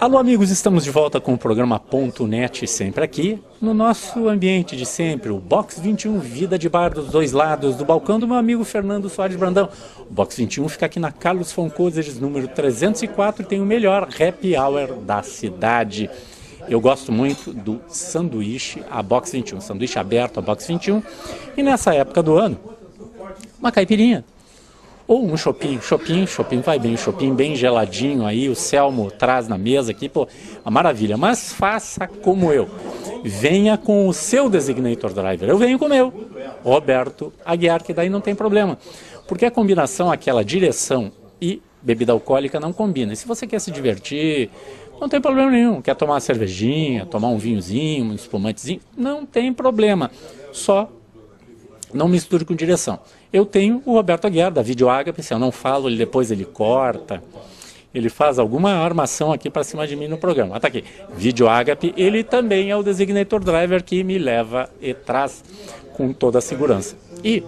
Alô amigos, estamos de volta com o programa Ponto Net, sempre aqui, no nosso ambiente de sempre, o Box 21, vida de bar dos dois lados do balcão do meu amigo Fernando Soares Brandão. O Box 21 fica aqui na Carlos Foncoseres, número 304, e tem o melhor happy hour da cidade. Eu gosto muito do sanduíche a Box 21, sanduíche aberto a Box 21, e nessa época do ano, uma caipirinha. Ou um shopping vai bem, shopping bem geladinho aí, o Selmo traz na mesa aqui, pô, uma maravilha. Mas faça como eu, venha com o seu Designator Driver, eu venho com o meu, Roberto Aguiar, que daí não tem problema. Porque a combinação, aquela direção e bebida alcoólica não combina. E se você quer se divertir, não tem problema nenhum, quer tomar uma cervejinha, tomar um vinhozinho, um espumantezinho, não tem problema, só não misture com direção. Eu tenho o Roberto Aguiar, da Vídeo Agape, se eu não falo, depois ele corta, ele faz alguma armação aqui para cima de mim no programa. Tá aqui, Vídeo Agape, ele também é o Designator Driver que me leva e traz com toda a segurança. E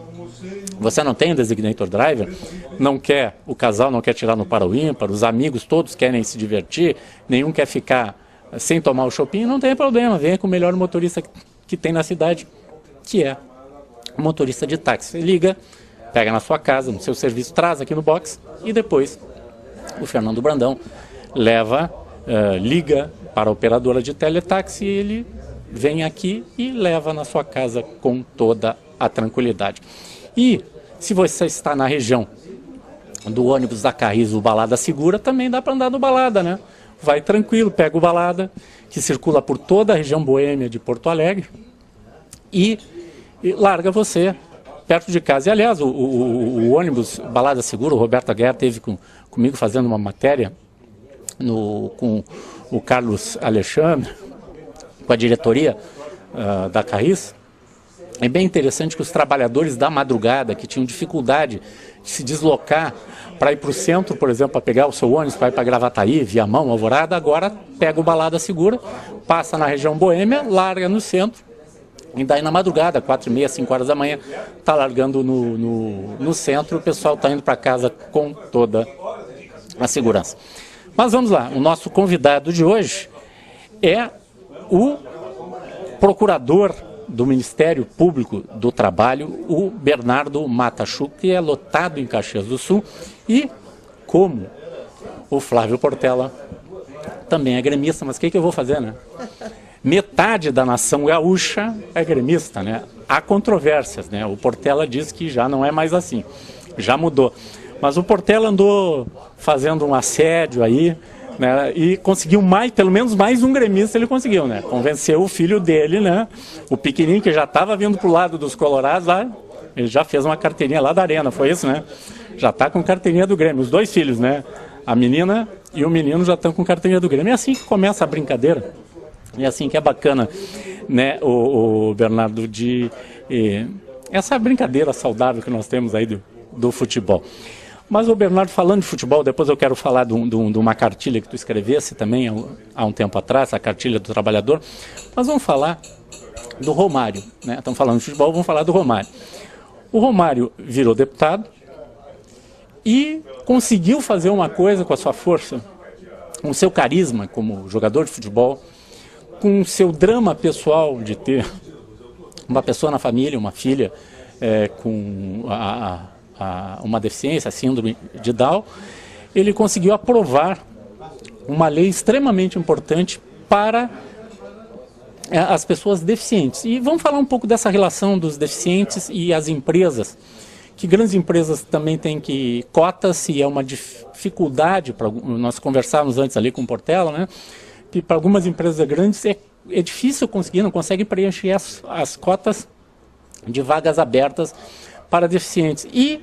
você não tem o Designator Driver, não quer, o casal não quer tirar no para o ímpar, os amigos todos querem se divertir, nenhum quer ficar sem tomar o shopping, não tem problema, venha com o melhor motorista que tem na cidade, que é motorista de táxi. Liga, pega na sua casa, no seu serviço, traz aqui no box e depois o Fernando Brandão leva, liga para a operadora de teletaxi e ele vem aqui e leva na sua casa com toda a tranquilidade. E se você está na região do ônibus da Carris, o Balada Segura, também dá para andar no Balada, né? Vai tranquilo, pega o Balada, que circula por toda a região boêmia de Porto Alegre e larga você perto de casa. E, aliás, o ônibus Balada Segura, o Roberto Aguiar teve comigo fazendo uma matéria com o Carlos Alexandre, com a diretoria da Carris. É bem interessante que os trabalhadores da madrugada, que tinham dificuldade de se deslocar para ir para o centro, por exemplo, para pegar o seu ônibus, para ir para Gravataí, Viamão, Alvorada, agora pega o Balada Segura, passa na região boêmia, larga no centro, e daí na madrugada, 4h30, 5 horas da manhã, está largando no centro, o pessoal está indo para casa com toda a segurança. Mas vamos lá, o nosso convidado de hoje é o procurador do Ministério Público do Trabalho, o Bernardo Matachuk, que é lotado em Caxias do Sul, e como o Flávio Portela também é gremista, mas o que eu vou fazer, né? Metade da nação gaúcha é gremista, né? Há controvérsias, né? O Portela diz que já não é mais assim, já mudou. Mas o Portela andou fazendo um assédio aí, né? E conseguiu pelo menos mais um gremista ele conseguiu, né? Convenceu o filho dele, né? O pequenininho que já estava vindo pro lado dos colorados lá, ele já fez uma carteirinha lá da Arena, foi isso, né? Já está com carteirinha do Grêmio, os dois filhos, né? A menina e o menino já estão com carteirinha do Grêmio. É assim que começa a brincadeira. É assim que é bacana, né, o Bernardo, essa brincadeira saudável que nós temos aí do futebol. Mas o Bernardo, falando de futebol, depois eu quero falar de uma cartilha que tu escrevesse também há um tempo atrás, a cartilha do trabalhador, mas vamos falar do Romário, né? Estamos falando de futebol, vamos falar do Romário. O Romário virou deputado e conseguiu fazer uma coisa com a sua força, com o seu carisma como jogador de futebol, com o seu drama pessoal de ter uma pessoa na família, uma filha com uma deficiência, a síndrome de Down, ele conseguiu aprovar uma lei extremamente importante para as pessoas deficientes. E vamos falar um pouco dessa relação dos deficientes e as empresas, que grandes empresas também têm cotas, e é uma dificuldade, nós conversávamos antes ali com o Portela, né? Que para algumas empresas grandes é difícil conseguir, não consegue preencher as cotas de vagas abertas para deficientes. E,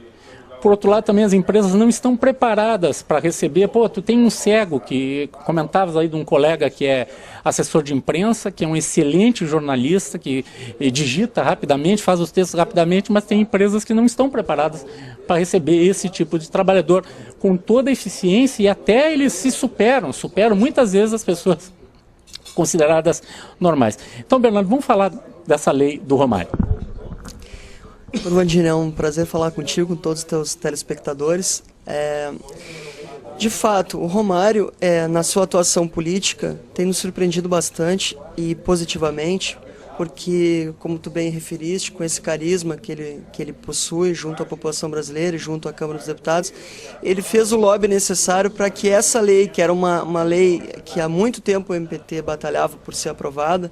por outro lado, também as empresas não estão preparadas para receber. Pô, tu tem um cego, que comentavas aí de um colega que é assessor de imprensa, que é um excelente jornalista, que digita rapidamente, faz os textos rapidamente, mas tem empresas que não estão preparadas para receber esse tipo de trabalhador com toda a eficiência, e até eles se superam muitas vezes as pessoas consideradas normais. Então, Bernardo, vamos falar dessa lei do Romário. Vandinho, é um prazer falar contigo, com todos os teus telespectadores. De fato, o Romário, na sua atuação política, tem nos surpreendido bastante e positivamente, porque, como tu bem referiste, com esse carisma que ele possui junto à população brasileira e junto à Câmara dos Deputados, ele fez o lobby necessário para que essa lei, que era uma lei que há muito tempo o MPT batalhava por ser aprovada,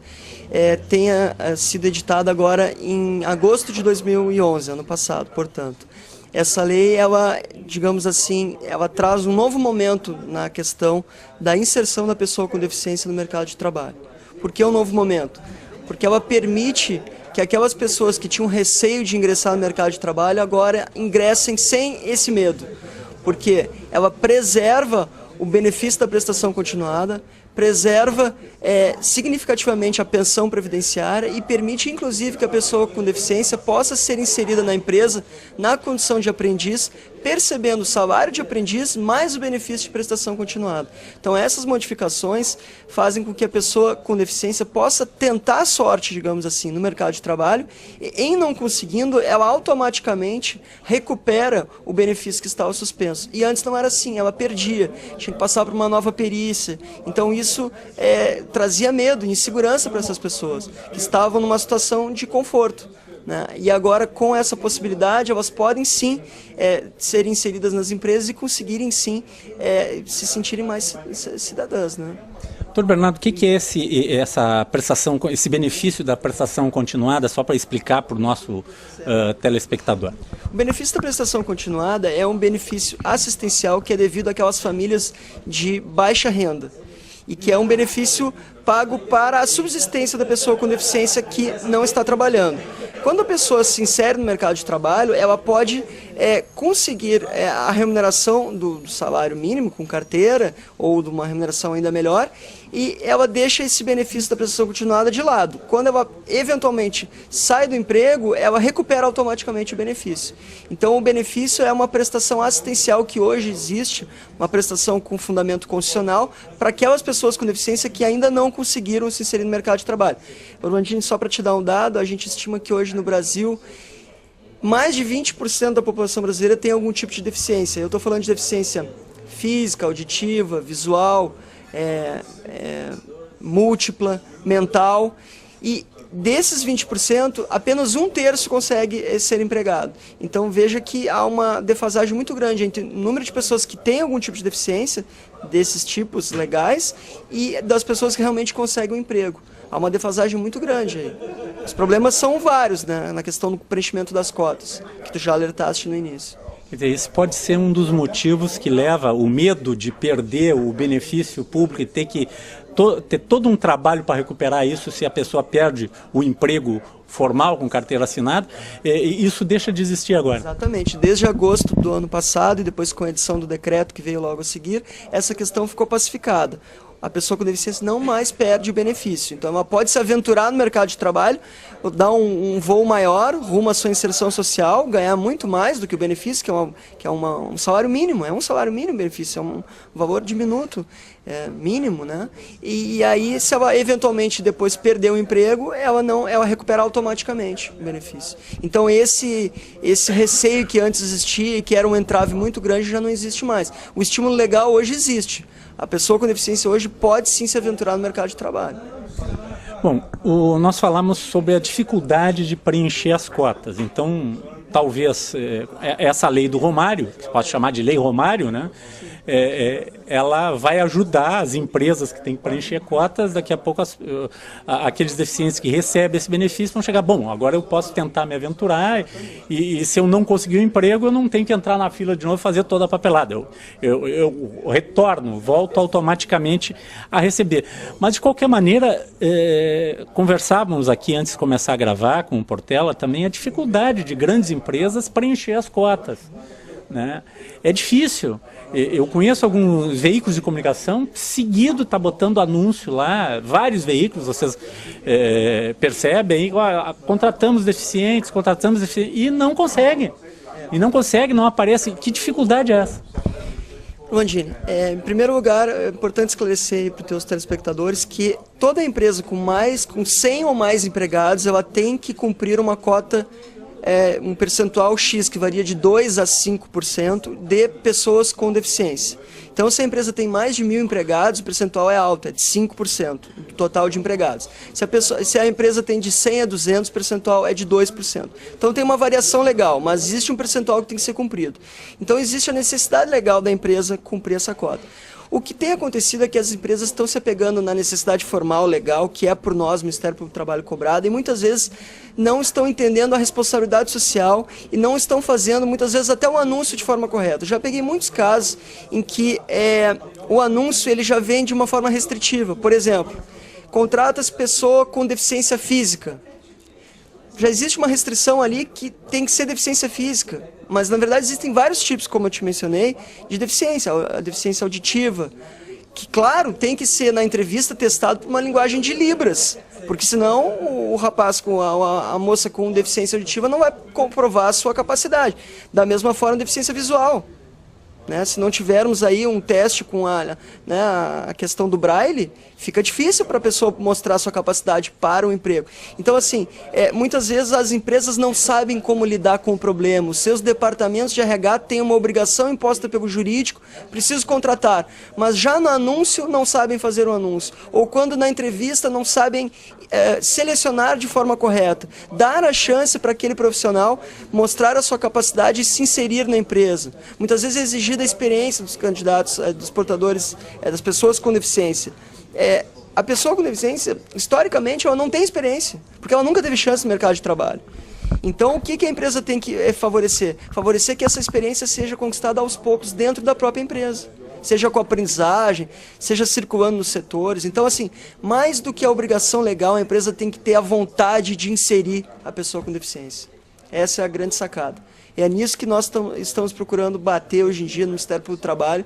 tenha sido editada agora em agosto de 2011, ano passado, portanto. Essa lei, ela, digamos assim, ela traz um novo momento na questão da inserção da pessoa com deficiência no mercado de trabalho. Por que um novo momento? Porque ela permite que aquelas pessoas que tinham receio de ingressar no mercado de trabalho agora ingressem sem esse medo. Porque ela preserva o benefício da prestação continuada, preserva significativamente a pensão previdenciária e permite, inclusive, que a pessoa com deficiência possa ser inserida na empresa na condição de aprendiz, percebendo o salário de aprendiz mais o benefício de prestação continuada. Então, essas modificações fazem com que a pessoa com deficiência possa tentar a sorte, digamos assim, no mercado de trabalho, e, em não conseguindo, ela automaticamente recupera o benefício que estava suspenso. E antes não era assim, ela perdia, tinha que passar por uma nova perícia. Então, isso trazia medo e insegurança para essas pessoas, que estavam numa situação de conforto. E agora, com essa possibilidade, elas podem sim ser inseridas nas empresas e conseguirem sim se sentirem mais cidadãs. Doutor Bernardo, o que é essa prestação, esse benefício da prestação continuada, só para explicar para o nosso telespectador? O benefício da prestação continuada é um benefício assistencial que é devido àquelas famílias de baixa renda e que é um benefício pago para a subsistência da pessoa com deficiência que não está trabalhando. Quando a pessoa se insere no mercado de trabalho, ela pode conseguir a remuneração do salário mínimo com carteira ou de uma remuneração ainda melhor e ela deixa esse benefício da prestação continuada de lado. Quando ela eventualmente sai do emprego, ela recupera automaticamente o benefício. Então o benefício é uma prestação assistencial que hoje existe, uma prestação com fundamento constitucional para aquelas pessoas com deficiência que ainda não conseguiram se inserir no mercado de trabalho. Orlandinho, só para te dar um dado, a gente estima que hoje no Brasil mais de 20% da população brasileira tem algum tipo de deficiência. Eu estou falando de deficiência física, auditiva, visual, múltipla, mental. E desses 20%, apenas 1/3 consegue ser empregado. Então veja que há uma defasagem muito grande entre o número de pessoas que têm algum tipo de deficiência, desses tipos legais, e das pessoas que realmente conseguem um emprego. Há uma defasagem muito grande aí. Os problemas são vários, na questão do preenchimento das cotas, que tu já alertaste no início. Quer dizer, esse pode ser um dos motivos que leva o medo de perder o benefício público e ter que ter todo um trabalho para recuperar isso se a pessoa perde o emprego formal com carteira assinada, e isso deixa de existir agora. Exatamente. Desde agosto do ano passado e depois com a edição do decreto que veio logo a seguir, essa questão ficou pacificada. A pessoa com deficiência não mais perde o benefício. Então ela pode se aventurar no mercado de trabalho, dar um voo maior rumo à sua inserção social, ganhar muito mais do que o benefício, que é um salário mínimo. É um salário mínimo o benefício, é um valor diminuto, mínimo, E aí, se ela eventualmente depois perder o emprego, ela recupera automaticamente o benefício. Então esse receio que antes existia e que era um entrave muito grande já não existe mais. O estímulo legal hoje existe. A pessoa com deficiência hoje pode sim se aventurar no mercado de trabalho. Bom, nós falamos sobre a dificuldade de preencher as cotas. Então, talvez essa lei do Romário, que se pode chamar de lei Romário, ela vai ajudar as empresas que têm que preencher cotas. Daqui a pouco aqueles deficientes que recebem esse benefício vão chegar, bom, agora eu posso tentar me aventurar e se eu não conseguir um emprego, eu não tenho que entrar na fila de novo e fazer toda a papelada. Eu retorno, volto automaticamente a receber. Mas, de qualquer maneira, conversávamos aqui antes de começar a gravar com o Portela também a dificuldade de grandes empresas preencher as cotas. É difícil. Eu conheço alguns veículos de comunicação, seguido está botando anúncio lá, vários veículos, vocês percebem, contratamos deficientes, e não conseguem. Não aparece. Que dificuldade é essa? Landini, em primeiro lugar, é importante esclarecer para os teus telespectadores que toda empresa com 100 ou mais empregados, ela tem que cumprir uma cota um percentual X, que varia de 2% a 5%, de pessoas com deficiência. Então, se a empresa tem mais de 1.000 empregados, o percentual é alto, é de 5% do total de empregados. Se a empresa tem de 100 a 200, o percentual é de 2%. Então, tem uma variação legal, mas existe um percentual que tem que ser cumprido. Então, existe a necessidade legal da empresa cumprir essa cota. O que tem acontecido é que as empresas estão se apegando na necessidade formal, legal, que é por nós, Ministério Público do Trabalho, cobrada, e muitas vezes não estão entendendo a responsabilidade social e não estão fazendo, muitas vezes, até um anúncio de forma correta. Eu já peguei muitos casos em que o anúncio ele já vem de uma forma restritiva. Por exemplo, contrata-se pessoa com deficiência física. Já existe uma restrição ali que tem que ser deficiência física, mas na verdade existem vários tipos, como eu te mencionei, de deficiência, a deficiência auditiva, que claro, tem que ser na entrevista testado por uma linguagem de Libras, porque senão o rapaz, a moça com deficiência auditiva não vai comprovar a sua capacidade. Da mesma forma, a deficiência visual. Né? Se não tivermos aí um teste com a questão do Braille, fica difícil para a pessoa mostrar sua capacidade para o emprego. Então, assim, muitas vezes as empresas não sabem como lidar com o problema. Os seus departamentos de RH têm uma obrigação imposta pelo jurídico, preciso contratar, mas já no anúncio não sabem fazer o anúncio. Ou quando na entrevista não sabem selecionar de forma correta, dar a chance para aquele profissional mostrar a sua capacidade e se inserir na empresa. Muitas vezes é exigida a experiência dos candidatos, dos portadores, das pessoas com deficiência. A pessoa com deficiência, historicamente, ela não tem experiência, porque ela nunca teve chance no mercado de trabalho. Então, o que a empresa tem que favorecer? Favorecer que essa experiência seja conquistada aos poucos dentro da própria empresa. Seja com aprendizagem, seja circulando nos setores. Então, assim, mais do que a obrigação legal, a empresa tem que ter a vontade de inserir a pessoa com deficiência. Essa é a grande sacada. É nisso que nós estamos procurando bater hoje em dia no Ministério Público do Trabalho,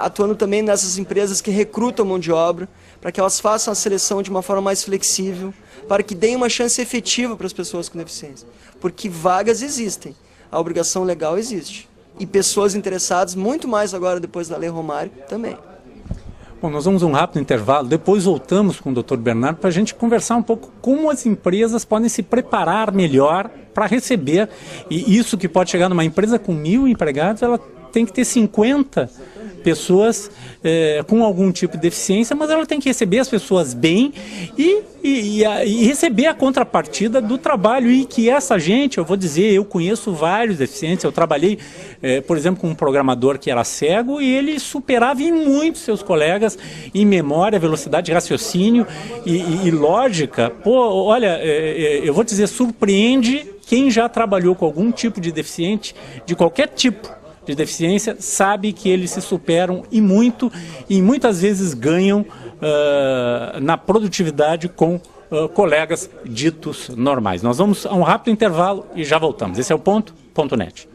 atuando também nessas empresas que recrutam mão de obra, para que elas façam a seleção de uma forma mais flexível, para que deem uma chance efetiva para as pessoas com deficiência. Porque vagas existem, a obrigação legal existe. E pessoas interessadas, muito mais agora depois da Lei Romário, também. Bom, nós vamos a um rápido intervalo, depois voltamos com o Dr. Bernardo para a gente conversar um pouco como as empresas podem se preparar melhor para receber, e isso que pode chegar numa empresa com 1.000 empregados, ela tem que ter 50 pessoas com algum tipo de deficiência, mas ela tem que receber as pessoas bem e receber a contrapartida do trabalho, e que essa gente, eu vou dizer, eu conheço vários deficientes, eu trabalhei, por exemplo, com um programador que era cego e ele superava em muito seus colegas em memória, velocidade de raciocínio e lógica. Pô, olha, eu vou dizer, surpreende quem já trabalhou com algum tipo de deficiente, de qualquer tipo de deficiência, sabe que eles se superam e muitas vezes ganham na produtividade com colegas ditos normais. Nós vamos a um rápido intervalo e já voltamos. Esse é o Ponto.net.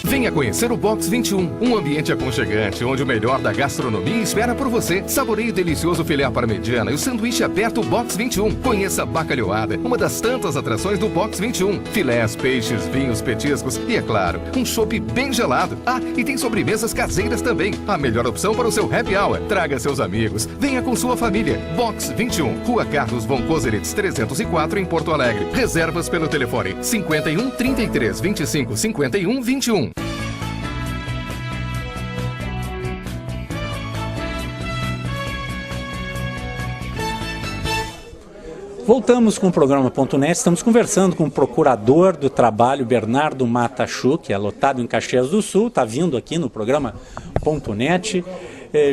Venha conhecer o Box 21, um ambiente aconchegante, onde o melhor da gastronomia espera por você. Saboreie o delicioso filé à parmegiana e o sanduíche aberto Box 21. Conheça a bacalhoada, uma das tantas atrações do Box 21. Filés, peixes, vinhos, petiscos e, é claro, um chopp bem gelado. Ah, e tem sobremesas caseiras também. A melhor opção para o seu happy hour. Traga seus amigos, venha com sua família. Box 21, Rua Carlos von Koselitz 304, em Porto Alegre. Reservas pelo telefone 51 33 25 51 21. Voltamos com o programa .net, estamos conversando com o procurador do trabalho, Bernardo Matachu, que é lotado em Caxias do Sul, está vindo aqui no programa .net,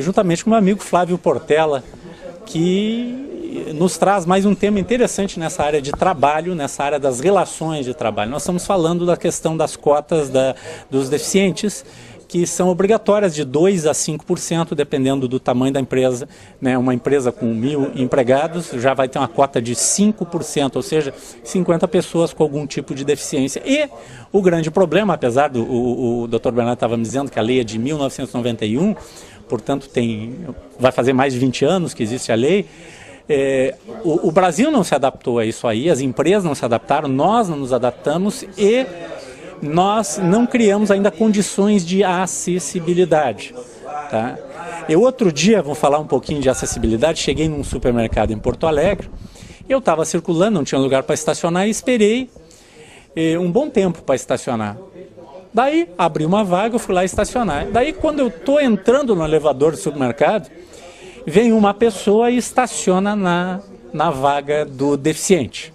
juntamente com o meu amigo Flávio Portela, que nos traz mais um tema interessante nessa área de trabalho, nessa área das relações de trabalho. Nós estamos falando da questão das cotas dos deficientes, que são obrigatórias de 2% a 5%, dependendo do tamanho da empresa. Né? Uma empresa com 1.000 empregados já vai ter uma cota de 5%, ou seja, 50 pessoas com algum tipo de deficiência. E o grande problema, apesar o Dr. Bernardo estava me dizendo que a lei é de 1991, portanto vai fazer mais de 20 anos que existe a lei, o Brasil não se adaptou a isso aí, as empresas não se adaptaram, nós não nos adaptamos e nós não criamos ainda condições de acessibilidade. Tá? Eu outro dia, vou falar um pouquinho de acessibilidade, cheguei num supermercado em Porto Alegre, eu estava circulando, não tinha lugar para estacionar e esperei um bom tempo para estacionar. Daí, abri uma vaga, eu fui lá estacionar. Daí, quando eu estou entrando no elevador do supermercado, vem uma pessoa e estaciona na vaga do deficiente.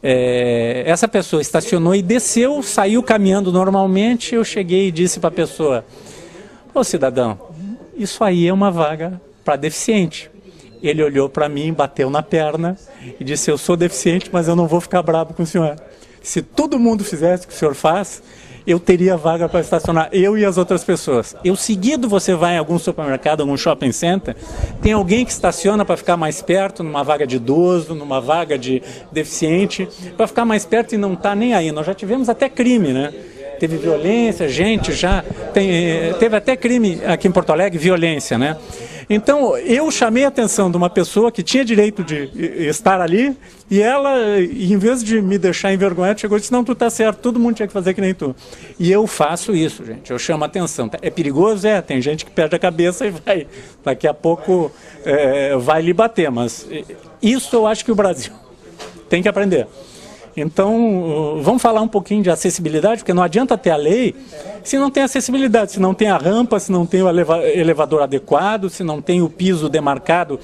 Essa pessoa estacionou e desceu, saiu caminhando normalmente. Eu cheguei e disse para a pessoa: ô cidadão, isso aí é uma vaga para deficiente. Ele olhou para mim, bateu na perna e disse: eu sou deficiente, mas eu não vou ficar bravo com o senhor. Se todo mundo fizesse o que o senhor faz, eu teria vaga para estacionar, eu e as outras pessoas. Seguido você vai em algum supermercado, algum shopping center, tem alguém que estaciona para ficar mais perto, numa vaga de idoso, numa vaga de deficiente, para ficar mais perto e não está nem aí. Nós já tivemos até crime, né? Teve violência, teve até crime aqui em Porto Alegre, violência, né? Então, eu chamei a atenção de uma pessoa que tinha direito de estar ali, e ela, em vez de me deixar envergonhado, chegou e disse: não, tu tá certo, todo mundo tinha que fazer que nem tu. E eu faço isso, gente, eu chamo a atenção. É perigoso? Tem gente que perde a cabeça e vai, daqui a pouco vai lhe bater, mas isso eu acho que o Brasil tem que aprender. Então, vamos falar um pouquinho de acessibilidade, porque não adianta ter a lei se não tem acessibilidade, se não tem a rampa, se não tem o elevador adequado, se não tem o piso demarcado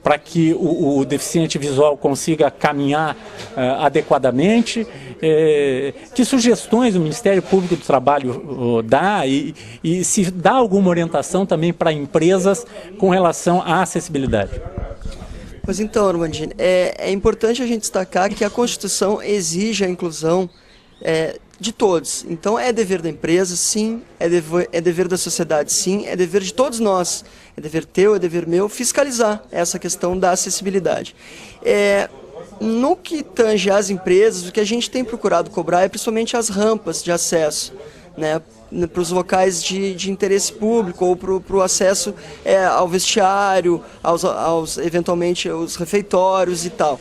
para que o deficiente visual consiga caminhar adequadamente. Que sugestões o Ministério Público do Trabalho dá e se dá alguma orientação também para empresas com relação à acessibilidade? Pois então, Armandinho, é importante a gente destacar que a Constituição exige a inclusão de todos. Então, é dever da empresa, sim, é dever da sociedade, sim, é dever de todos nós, é dever teu, é dever meu, fiscalizar essa questão da acessibilidade. No que tange às empresas, o que a gente tem procurado cobrar é principalmente as rampas de acesso, né, para os locais de interesse público ou para o acesso ao vestiário, eventualmente aos refeitórios e tal.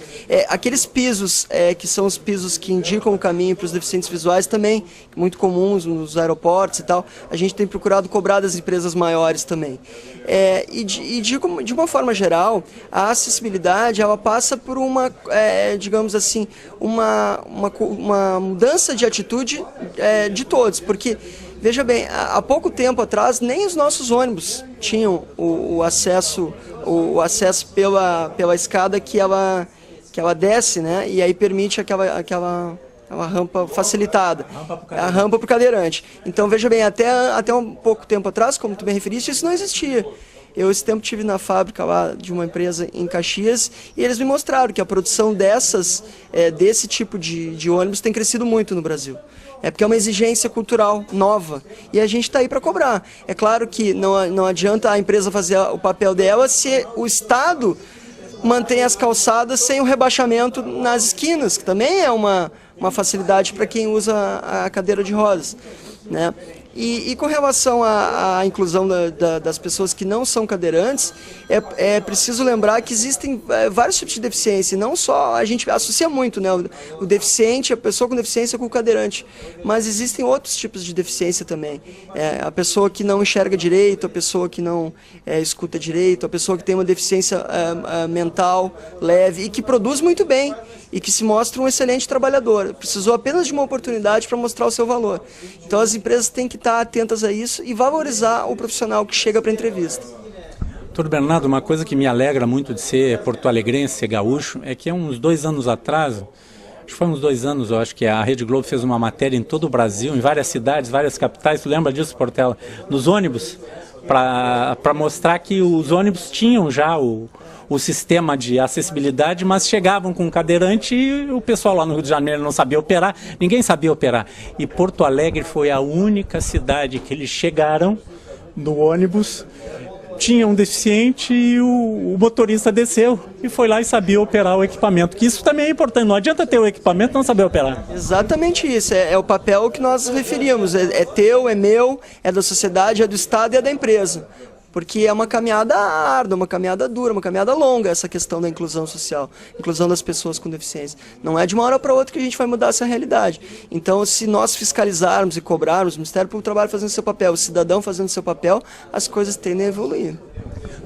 Aqueles pisos que são os pisos que indicam o caminho para os deficientes visuais também, muito comuns nos aeroportos e tal, a gente tem procurado cobrar das empresas maiores também. De uma forma geral, a acessibilidade ela passa por uma, digamos assim, uma mudança de atitude de todos, porque veja bem, há pouco tempo atrás nem os nossos ônibus tinham o acesso pela escada que ela desce, né? E aí permite aquela rampa facilitada, a rampa para o cadeirante. Então veja bem, até um pouco tempo atrás, como tu bem referiste, isso não existia. Eu esse tempo estive na fábrica lá de uma empresa em Caxias e eles me mostraram que a produção desse tipo de ônibus tem crescido muito no Brasil. Porque é uma exigência cultural nova e a gente está aí para cobrar. É claro que não adianta a empresa fazer o papel dela se o Estado mantém as calçadas sem o rebaixamento nas esquinas, que também é uma facilidade para quem usa a cadeira de rodas, né? E com relação à inclusão das pessoas que não são cadeirantes, é preciso lembrar que existem vários tipos de deficiência, não só a gente associa muito, né, o deficiente, a pessoa com deficiência com o cadeirante, mas existem outros tipos de deficiência também. A pessoa que não enxerga direito, a pessoa que não escuta direito, a pessoa que tem uma deficiência mental leve e que produz muito bem e que se mostra um excelente trabalhador. Precisou apenas de uma oportunidade para mostrar o seu valor. Então as empresas têm que estar atentas a isso e valorizar o profissional que chega para a entrevista. Doutor Bernardo, uma coisa que me alegra muito de ser porto-alegrense, ser gaúcho, é que há uns 2 anos atrás, acho que foi uns 2 anos, eu acho que a Rede Globo fez uma matéria em todo o Brasil, em várias cidades, várias capitais, tu lembra disso, Portela? Nos ônibus, para mostrar que os ônibus tinham já o sistema de acessibilidade, mas chegavam com um cadeirante e o pessoal lá no Rio de Janeiro não sabia operar, ninguém sabia operar. E Porto Alegre foi a única cidade que eles chegaram no ônibus, tinha um deficiente e o motorista desceu e foi lá e sabia operar o equipamento, que isso também é importante, não adianta ter o equipamento e não saber operar. Exatamente isso, é o papel que nós referimos, é teu, é meu, é da sociedade, é do Estado e é da empresa. Porque é uma caminhada árdua, uma caminhada dura, uma caminhada longa essa questão da inclusão social, inclusão das pessoas com deficiência. Não é de uma hora para outra que a gente vai mudar essa realidade. Então, se nós fiscalizarmos e cobrarmos, o Ministério Público do Trabalho fazendo seu papel, o cidadão fazendo seu papel, as coisas tendem a evoluir.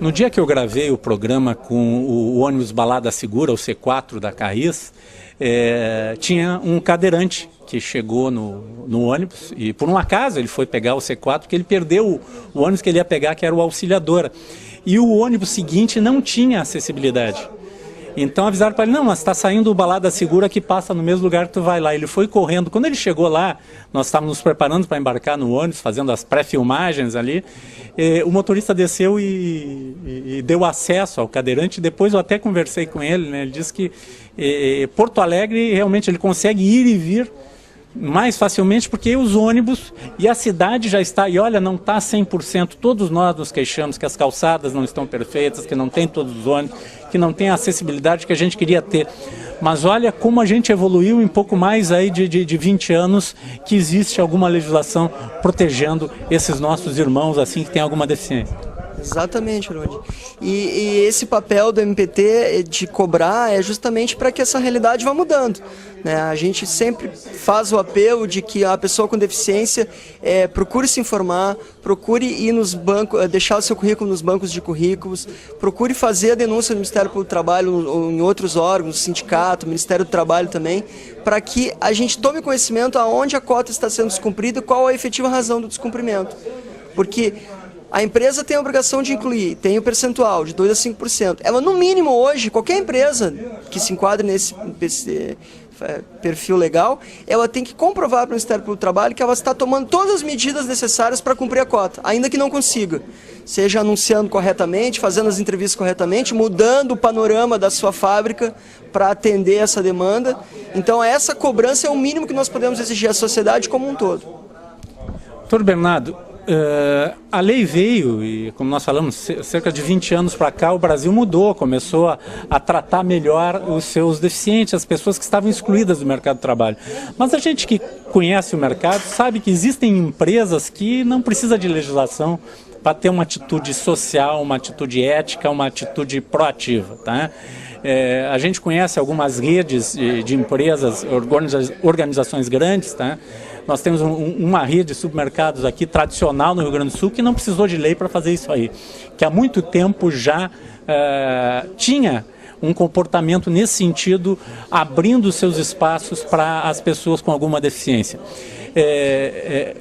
No dia que eu gravei o programa com o ônibus Balada Segura, o C4 da Carris, tinha um cadeirante que chegou no ônibus e por um acaso ele foi pegar o C4 porque ele perdeu o ônibus que ele ia pegar, que era o Auxiliadora, e o ônibus seguinte não tinha acessibilidade. Então avisaram para ele, não, mas está saindo o Balada Segura que passa no mesmo lugar que tu vai lá. Ele foi correndo. Quando ele chegou lá, nós estávamos nos preparando para embarcar no ônibus, fazendo as pré-filmagens ali, o motorista desceu e deu acesso ao cadeirante. Depois eu até conversei com ele, né? Ele disse que Porto Alegre realmente ele consegue ir e vir mais facilmente porque os ônibus e a cidade já está, e olha, não está 100%, todos nós nos queixamos que as calçadas não estão perfeitas, que não tem todos os ônibus, que não tem a acessibilidade que a gente queria ter. Mas olha como a gente evoluiu em pouco mais aí de 20 anos que existe alguma legislação protegendo esses nossos irmãos assim que têm alguma deficiência. Exatamente, Rony. E esse papel do MPT de cobrar é justamente para que essa realidade vá mudando, né? A gente sempre faz o apelo de que a pessoa com deficiência procure se informar, procure ir nos bancos, deixar o seu currículo nos bancos de currículos, procure fazer a denúncia no Ministério Público do Trabalho ou em outros órgãos, sindicato, Ministério do Trabalho também, para que a gente tome conhecimento aonde a cota está sendo descumprida e qual a efetiva razão do descumprimento. Porque a empresa tem a obrigação de incluir, tem o percentual de 2% a 5%. Ela, no mínimo, hoje, qualquer empresa que se enquadre nesse perfil legal, ela tem que comprovar para o Ministério Público do Trabalho que ela está tomando todas as medidas necessárias para cumprir a cota, ainda que não consiga. Seja anunciando corretamente, fazendo as entrevistas corretamente, mudando o panorama da sua fábrica para atender essa demanda. Então, essa cobrança é o mínimo que nós podemos exigir à sociedade como um todo. Doutor Bernardo, a lei veio e, como nós falamos, cerca de 20 anos para cá, o Brasil mudou, começou a tratar melhor os seus deficientes, as pessoas que estavam excluídas do mercado de trabalho. Mas a gente que conhece o mercado sabe que existem empresas que não precisam de legislação para ter uma atitude social, uma atitude ética, uma atitude proativa, tá? A gente conhece algumas redes de empresas, organizações grandes, tá? Nós temos uma rede de supermercados aqui tradicional no Rio Grande do Sul que não precisou de lei para fazer isso aí, que há muito tempo já tinha um comportamento nesse sentido, abrindo seus espaços para as pessoas com alguma deficiência.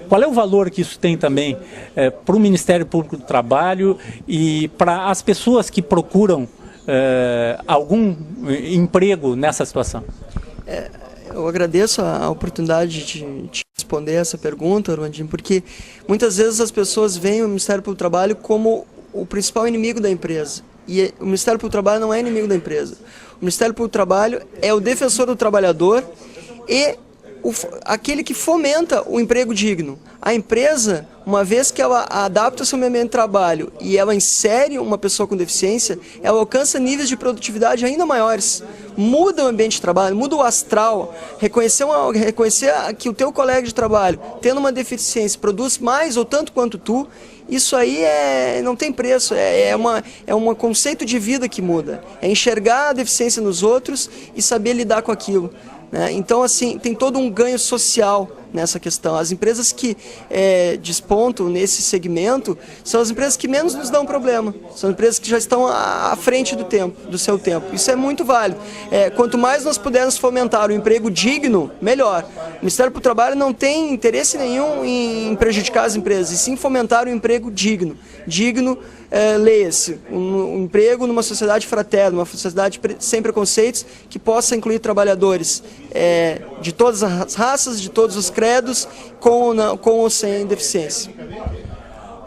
Qual é o valor que isso tem também para o Ministério Público do Trabalho e para as pessoas que procuram algum emprego nessa situação? Eu agradeço a oportunidade de te responder essa pergunta, Armandinho, porque muitas vezes as pessoas veem o Ministério Público do Trabalho como o principal inimigo da empresa. E o Ministério Público do Trabalho não é inimigo da empresa. O Ministério Público do Trabalho é o defensor do trabalhador e aquele que fomenta o emprego digno. A empresa, uma vez que ela adapta o seu ambiente de trabalho e ela insere uma pessoa com deficiência, ela alcança níveis de produtividade ainda maiores. Muda o ambiente de trabalho, muda o astral. Reconhecer que o teu colega de trabalho, tendo uma deficiência, produz mais ou tanto quanto tu, isso aí não tem preço, é um conceito de vida que muda. É enxergar a deficiência nos outros e saber lidar com aquilo. Então, assim, tem todo um ganho social nessa questão. As empresas que despontam nesse segmento são as empresas que menos nos dão problema. São empresas que já estão à frente do seu tempo. Isso é muito válido. Quanto mais nós pudermos fomentar o emprego digno, melhor. O Ministério do Trabalho não tem interesse nenhum em prejudicar as empresas, e sim fomentar o emprego digno. Digno, leia-se, um emprego numa sociedade fraterna, uma sociedade sem preconceitos, que possa incluir trabalhadores de todas as raças, de todos os credos, com ou sem deficiência.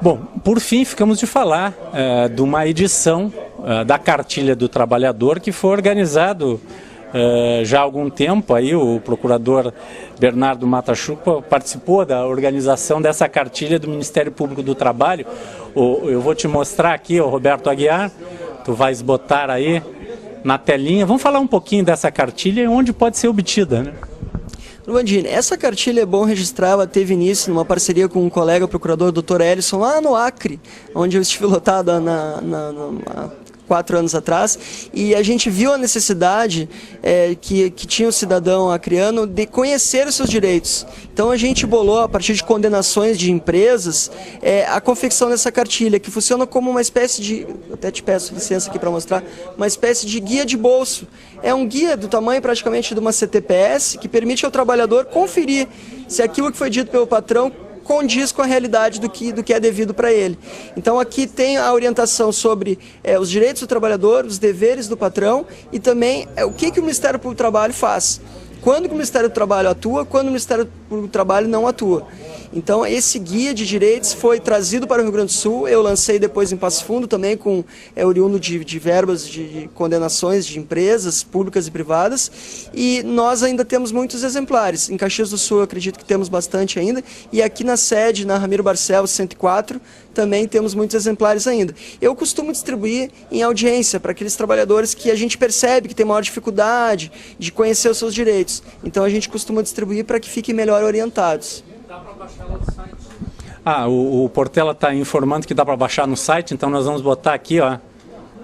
Bom, por fim, ficamos de falar de uma edição da Cartilha do Trabalhador que foi organizado já há algum tempo. Aí o procurador Bernardo Matachupa participou da organização dessa cartilha do Ministério Público do Trabalho. Eu vou te mostrar aqui, o Roberto Aguiar, tu vais botar aí na telinha. Vamos falar um pouquinho dessa cartilha e onde pode ser obtida, né? Rondine, essa cartilha é bom registrar, ela teve início numa parceria com um colega procurador, Dr. Ellison, lá no Acre, onde eu estive lotado há 4 anos atrás, e a gente viu a necessidade que tinha o cidadão acreano de conhecer os seus direitos. Então a gente bolou, a partir de condenações de empresas, a confecção dessa cartilha, que funciona como uma espécie de, até te peço licença aqui para mostrar, uma espécie de guia de bolso. É um guia do tamanho praticamente de uma CTPS, que permite ao trabalhador conferir se aquilo que foi dito pelo patrão condiz com a realidade do que é devido para ele. Então aqui tem a orientação sobre os direitos do trabalhador, os deveres do patrão e também o que o Ministério Público do Trabalho faz. Quando que o Ministério do Trabalho atua, quando o Ministério Público do Trabalho não atua. Então esse guia de direitos foi trazido para o Rio Grande do Sul, eu lancei depois em Passo Fundo também com oriundo de verbas de condenações de empresas públicas e privadas, e nós ainda temos muitos exemplares. Em Caxias do Sul eu acredito que temos bastante ainda, e aqui na sede, na Ramiro Barcelos 104, também temos muitos exemplares ainda. Eu costumo distribuir em audiência para aqueles trabalhadores que a gente percebe que tem maior dificuldade de conhecer os seus direitos. Então a gente costuma distribuir para que fiquem melhor orientados. Dá para baixar lá no site. O Portela está informando que dá para baixar no site, então nós vamos botar aqui, ó.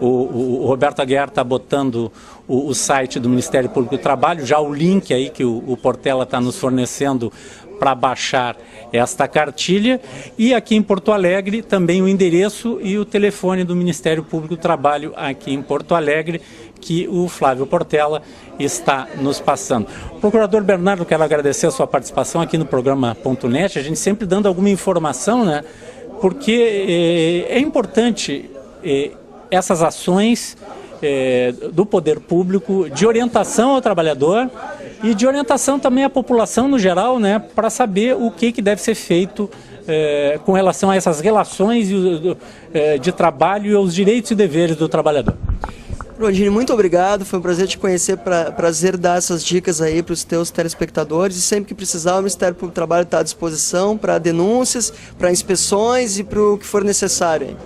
O Roberto Aguiar está botando o site do Ministério Público do Trabalho, já o link aí que o Portela está nos fornecendo para baixar esta cartilha, e aqui em Porto Alegre também o endereço e o telefone do Ministério Público do Trabalho aqui em Porto Alegre, que o Flávio Portela está nos passando. Procurador Bernardo, quero agradecer a sua participação aqui no programa .net, a gente sempre dando alguma informação, né? Porque é importante essas ações do poder público de orientação ao trabalhador e de orientação também à população no geral, né, para saber o que deve ser feito com relação a essas relações de trabalho e aos direitos e deveres do trabalhador. Rondine, muito obrigado, foi um prazer te conhecer, prazer dar essas dicas aí para os teus telespectadores, e sempre que precisar o Ministério Público do Trabalho está à disposição para denúncias, para inspeções e para o que for necessário.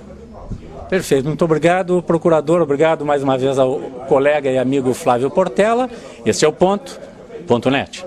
Perfeito, muito obrigado, procurador, obrigado mais uma vez ao colega e amigo Flávio Portela. Este é o Ponto.net.